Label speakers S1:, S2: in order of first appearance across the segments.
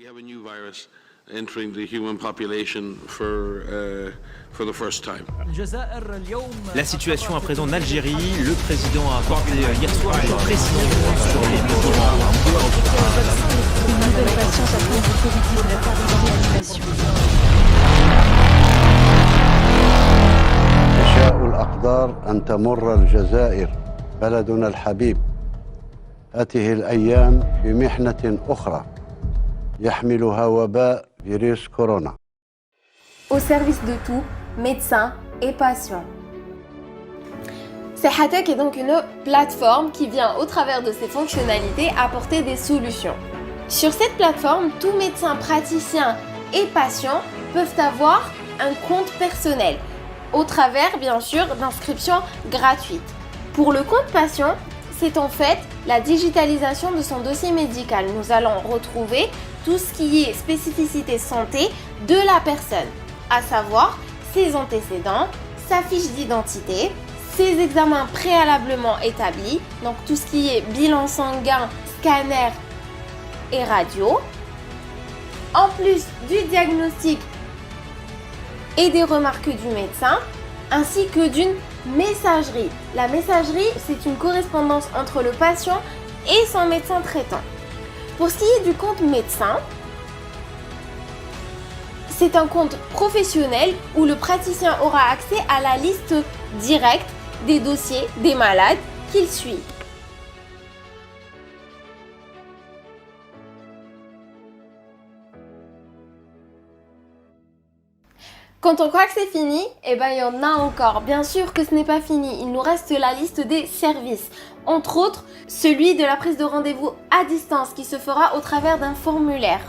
S1: We have a new virus entering the human population for the first time.
S2: La situation à présent en Algérie, le président a apporté hier soir des précisions sur les mesures.
S3: Une nouvelle patiente atteinte du Covid-19 arrive en réanimation.
S4: تشاء الأقدار أن تمر الجزائر بلدنا الحبيب هذه الأيام بمحنة أخرى يحملها وباء فيروس كورونا.
S5: Au service de tout, médecins et patients. Sehatech est donc une plateforme qui vient au travers de ses fonctionnalités apporter des solutions. Sur cette plateforme, tous médecins, praticiens et patients peuvent avoir un compte personnel au travers bien sûr d'inscriptions gratuites. Pour le compte patient, c'est en fait la digitalisation de son dossier médical. Nous allons retrouver tout ce qui est spécificité santé de la personne, à savoir ses antécédents, sa fiche d'identité, ses examens préalablement établis, donc tout ce qui est bilan sanguin, scanner et radio, en plus du diagnostic et des remarques du médecin, ainsi que d'une messagerie. La messagerie, c'est une correspondance entre le patient et son médecin traitant. Pour ce qui est du compte médecin, c'est un compte professionnel où le praticien aura accès à la liste directe des dossiers des malades qu'il suit. Quand on croit que c'est fini, eh ben il y en a encore. Bien sûr que ce n'est pas fini, il nous reste la liste des services. Entre autres, celui de la prise de rendez-vous à distance qui se fera au travers d'un formulaire.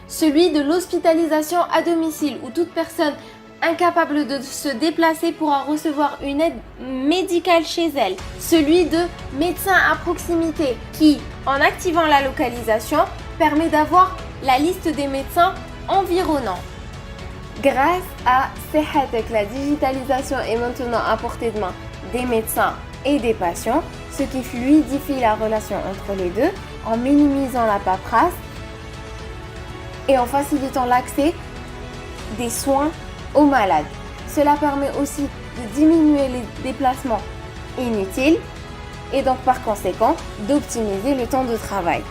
S5: Celui de l'hospitalisation à domicile où toute personne incapable de se déplacer pourra recevoir une aide médicale chez elle. Celui de médecin à proximité qui, en activant la localisation, permet d'avoir la liste des médecins environnants. Grâce à Sehatech, la digitalisation est maintenant à portée de main des médecins et des patients, ce qui fluidifie la relation entre les deux en minimisant la paperasse et en facilitant l'accès des soins aux malades. Cela permet aussi de diminuer les déplacements inutiles et donc par conséquent d'optimiser le temps de travail.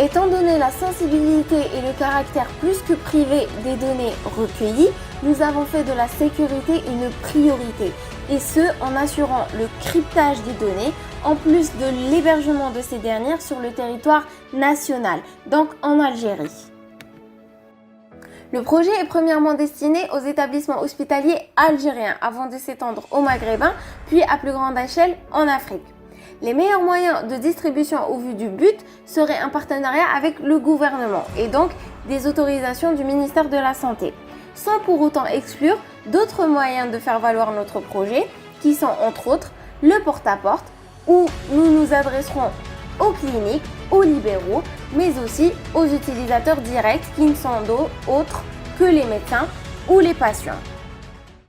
S5: Étant donné la sensibilité et le caractère plus que privé des données recueillies, nous avons fait de la sécurité une priorité, et ce en assurant le cryptage des données, en plus de l'hébergement de ces dernières sur le territoire national, donc en Algérie. Le projet est premièrement destiné aux établissements hospitaliers algériens, avant de s'étendre aux Maghrébins, puis à plus grande échelle en Afrique. Les meilleurs moyens de distribution au vu du but seraient un partenariat avec le gouvernement et donc des autorisations du ministère de la Santé, sans pour autant exclure d'autres moyens de faire valoir notre projet qui sont entre autres le porte-à-porte où nous nous adresserons aux cliniques, aux libéraux, mais aussi aux utilisateurs directs qui ne sont d'autres que les médecins ou les patients.